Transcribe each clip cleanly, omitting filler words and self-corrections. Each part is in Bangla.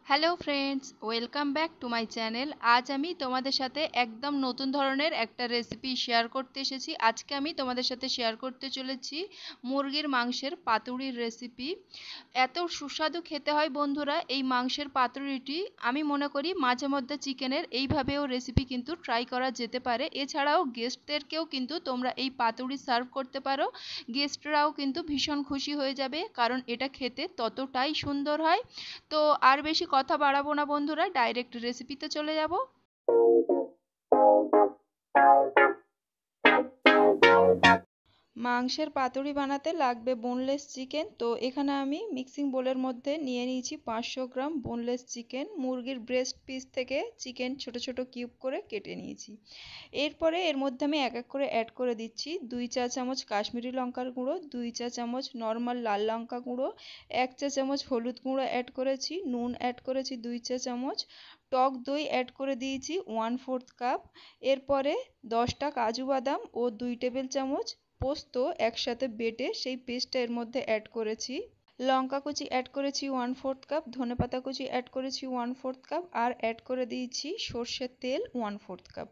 Hello friends, welcome back to my channel. আজ আমি তোমাদের সাথে একদম নতুন ধরনের একটা রেসিপি শেয়ার করতে এসেছি। আজকে আমি তোমাদের সাথে শেয়ার করতে চলেছি মুরগির মাংসের পাতুড়ির রেসিপি। এত সুস্বাদু খেতে হয় বন্ধুরা এই মাংসের পাতুড়িটি। আমি মনে করি মাঝে মধ্যে চিকেনের এইভাবেও রেসিপি কিন্তু ট্রাই করা যেতে পারে। এছাড়াও গেস্টদেরকেও কিন্তু তোমরা এই পাতুড়ি সার্ভ করতে পারো। গেস্টরাও কিন্তু ভীষণ খুশি হয়ে যাবে, কারণ এটা খেতে ততটাই সুন্দর হয়। তো আর বেশি কথা বাড়াবো না বন্ধুরা, ডাইরেক্ট রেসিপিতে চলে যাব। মাংসের পাতুরি বানাতে লাগবে বোনলেস চিকেন। তো এখানে আমি মিক্সিং বোলের মধ্যে নিয়ে নিয়েছি 500 গ্রাম বোনলেস চিকেন। মুরগির ব্রেস্ট পিস থেকে চিকেন ছোট ছোট কিউব করে কেটে নিয়েছি। এরপরে এর মধ্যে আমি এক এক করে অ্যাড করে দিচ্ছি 2 চা চামচ কাশ্মীরি লঙ্কার গুঁড়ো, 2 চা চামচ নর্মাল লাল লঙ্কা গুঁড়ো, 1 চা চামচ হলুদ গুঁড়ো অ্যাড করেছি, নুন অ্যাড করেছি 2 চা চামচ, টক দই অ্যাড করে দিয়েছি 1/4 কাপ। এরপরে 10টা কাজু বাদাম ও 2 টেবিল চামচ পোস্ত একসাথে বেটে সেই পেস্টটা এর মধ্যে অ্যাড করেছি। লঙ্কা কুচি অ্যাড করেছি 1/4 কাপ, ধনেপাতা কুচি অ্যাড করেছি 1/4 কাপ, আর অ্যাড করে দিয়েছি সর্ষের তেল 1/4 কাপ।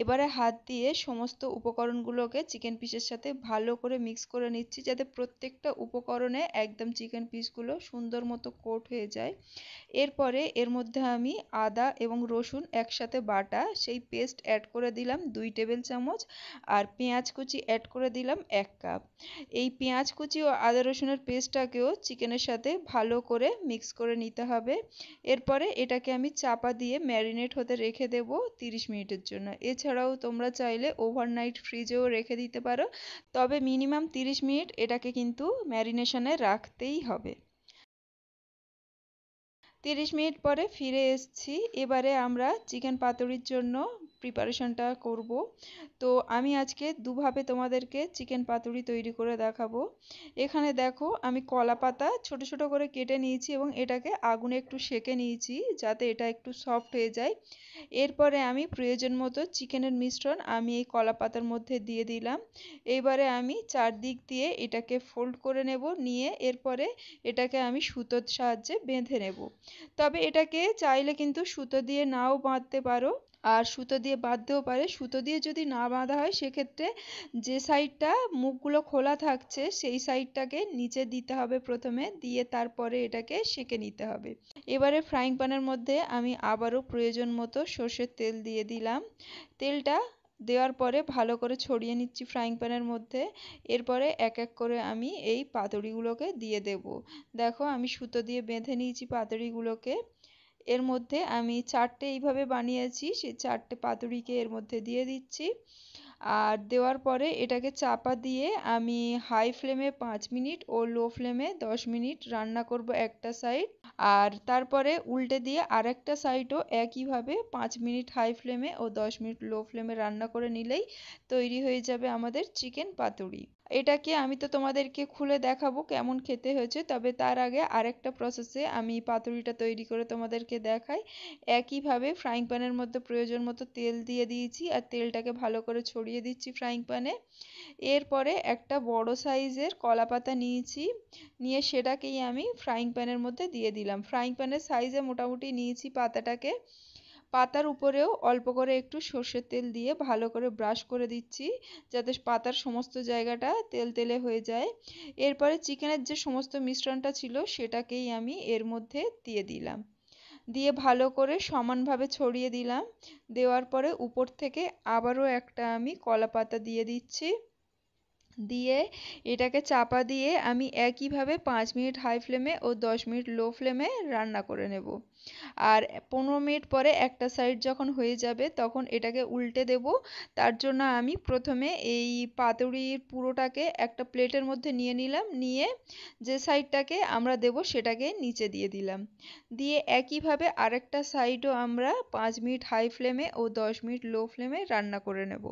এবারে হাত দিয়ে সমস্ত উপকরণগুলোকে চিকেন পিসের সাথে ভালো করে মিক্স করে নিচ্ছি, যাতে প্রত্যেকটা উপকরণে একদম চিকেন পিসগুলো সুন্দর মতো কোট হয়ে যায়। এরপরে এর মধ্যে আমি আদা এবং রসুন একসাথে বাটা সেই পেস্ট অ্যাড করে দিলাম 2 টেবিল চামচ, আর পেঁয়াজ কুচি অ্যাড করে দিলাম 1 কাপ। এই পেঁয়াজ কুচি ও আদা রসুনের পেস্টটাকেও চিকেনের সাথে ভালো করে মিক্স করে নিতে হবে। এরপরে এটাকে আমি চাপা দিয়ে ম্যারিনেট হতে রেখে দেব 30 মিনিটের জন্য। এছাড়াও তোমরা চাইলে ওভারনাইট ফ্রিজেও রেখে দিতে পারো, তবে মিনিমাম 30 মিনিট এটাকে কিন্তু ম্যারিনেশনে রাখতেই হবে। 30 মিনিট পরে ফিরে এসেছি। এবারে আমরা চিকেন পাতুরির জন্য প্রিপারেশনটা করব। তো আমি আজকে দুভাবে তোমাদেরকে চিকেন পাতুরি তৈরি করে দেখাবো। এখানে দেখো আমি কলা পাতা ছোট ছোট করে কেটে নিয়েছি এবং এটাকে আগুনে একটু সেঁকে নিয়েছি, যাতে এটা একটু সফট হয়ে যায়। এরপরে আমি প্রয়োজন মতো চিকেনের মিশ্রণ আমি এই কলা পাতার মধ্যে দিয়ে দিলাম। এবারে আমি চারদিক দিয়ে এটাকে ফোল্ড করে নেব, নিয়ে এরপরে এটাকে আমি সুতোর সাহায্যে বেঁধে নেব। তবে এটাকে চাইলে কিন্তু সুতো দিয়ে নাও বাঁধতে পারো, আর সুতো দিয়ে বাঁধতেও পারে। সুতো দিয়ে যদি না বাঁধা হয় সেক্ষেত্রে যে সাইডটা মুখগুলো খোলা থাকছে সেই সাইডটাকে নিচে দিতে হবে প্রথমে, দিয়ে তারপরে এটাকে সেঁকে নিতে হবে। এবারে ফ্রাইং প্যানের মধ্যে আমি আবারও প্রয়োজন মতো সর্ষের তেল দিয়ে দিলাম। তেলটা দেওয়ার পরে ভালো করে ছড়িয়ে নিচ্ছি ফ্রাইং প্যানের মধ্যে। এরপরে এক এক করে আমি এই পাতুরিগুলোকে দিয়ে দেব। দেখো আমি সুতো দিয়ে বেঁধে নিয়েছি পাতুরিগুলোকে। এর মধ্যে আমি 4টে এইভাবে বানিয়েছি, সেই 4টে পাতুরিকে এর মধ্যে দিয়ে দিচ্ছি। আর দেওয়ার পরে এটাকে চাপা দিয়ে আমি হাই ফ্লেমে 5 মিনিট ও লো ফ্লেমে 10 মিনিট রান্না করব একটা সাইড। আর তারপরে উল্টে দিয়ে আরেকটা সাইডও একইভাবে 5 মিনিট হাই ফ্লেমে ও 10 মিনিট লো ফ্লেমে রান্না করে নিলেই তৈরি হয়ে যাবে আমাদের চিকেন পাতুরি। এটাকে আমি তো তোমাদেরকে খুলে দেখাবো কেমন খেতে হয়েছে, তবে তার আগে আরেকটা প্রসেসে আমি পাতুরিটা তৈরি করে তোমাদেরকে দেখাই। একইভাবে ফ্রাইং প্যানের মধ্যে প্রয়োজন মতো তেল দিয়ে দিয়েছি, আর তেলটাকে ভালো করে ছড়িয়ে দিচ্ছি ফ্রাইং প্যানে। এরপরে একটা বড় সাইজের কলা পাতা নিয়েছি, নিয়ে সেটাকেই আমি ফ্রাইং প্যানের মধ্যে দিয়ে দিলাম। ফ্রাইং প্যানের সাইজে মোটামুটি নিয়েছি পাতাটাকে। পাতার উপরেও অল্প করে একটু সর্ষের তেল দিয়ে ভালো করে ব্রাশ করে দিচ্ছি, যাতে পাতার সমস্ত জায়গাটা তেল তেলে হয়ে যায়। এরপরে চিকেনের যে সমস্ত মিশ্রণটা ছিল সেটাকেই আমি এর মধ্যে দিয়ে দিলাম, দিয়ে ভালো করে সমানভাবে ছড়িয়ে দিলাম। দেওয়ার পরে উপর থেকে আবারও একটা আমি কলা পাতা দিয়ে দিচ্ছি, দিয়ে এটাকে চাপা দিয়ে আমি একইভাবে 5 মিনিট হাই ফ্লেমে ও 10 মিনিট লো ফ্লেমে রান্না করে নেব। আর 15 মিনিট পরে একটা সাইড যখন হয়ে যাবে তখন এটাকে উল্টে দেব। তার জন্য আমি প্রথমে এই পাতুরির পুরোটাকে একটা প্লেটের মধ্যে নিয়ে নিলাম, নিয়ে যে সাইডটাকে আমরা দেব সেটাকে নিচে দিয়ে দিলাম, দিয়ে একইভাবে আরেকটা সাইডও আমরা 5 মিনিট হাই ফ্লেমে ও 10 মিনিট লো ফ্লেমে রান্না করে নেব।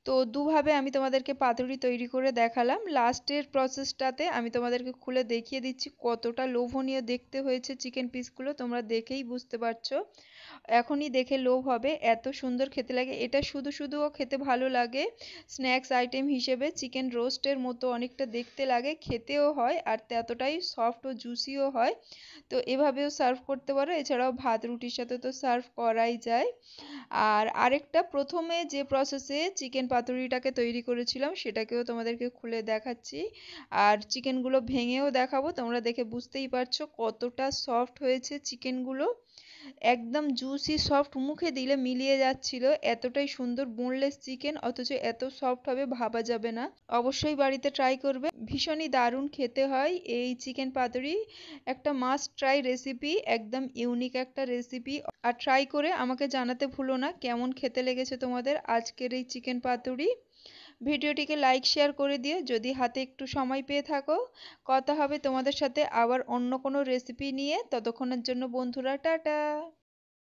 তো দুভাবে আমি তোমাদেরকে পাতুরি তৈরি করে দেখালাম। লাস্টের প্রসেসটাতে আমি তোমাদেরকে খুলে দেখিয়ে দিচ্ছি কতটা লোভনীয় দেখতে হয়েছে চিকেন পিসগুলো, তোমরা দেখেই বুঝতে পারছো। এখনই দেখে লোভ হবে, এত সুন্দর খেতে লাগে। এটা শুধু শুধুও খেতে ভালো লাগে, স্ন্যাক্স আইটেম হিসেবে চিকেন রোস্টের মতো অনেকটা দেখতে লাগে, খেতেও হয় আর এতটাই সফট ও জুসিও হয়। তো এভাবেও সার্ভ করতে পারো, এছাড়াও ভাত রুটির সাথে তো সার্ভ করাই যায়। আর আরেকটা প্রথমে যে প্রসেসে চিকেন পাতুরিটাকে তৈরি করেছিলাম সেটাকেও তোমাদেরকে খুলে দেখাচ্ছি, আর চিকেনগুলো ভেঙেও দেখাবো। তোমরা দেখে বুঝতেই পারছো কতটা সফট হয়েছে চিকেনগুলো, একদম জুসি সফট, মুখে দিলে মিলিয়ে যাচ্ছিল, এতটাই সুন্দর বোনলেস চিকেন, অথচ এত সফট হবে ভাবা যাবে না। অবশ্যই বাড়িতে ট্রাই করবে, ভীষণই দারুণ খেতে হয় এই চিকেন পাতুরি। একটা মাস্ট ট্রাই রেসিপি, একদম ইউনিক একটা রেসিপি। আর ট্রাই করে আমাকে জানাতে ভুলো না কেমন খেতে লেগেছে তোমাদের আজকের এই চিকেন পাতুরি। ভিডিওটিকে লাইক শেয়ার করে দিও যদি হাতে একটু সময় পেয়ে থাকো। কথা হবে তোমাদের সাথে আবার অন্য কোনো রেসিপি নিয়ে, ততক্ষণের জন্য বন্ধুরা টাটা।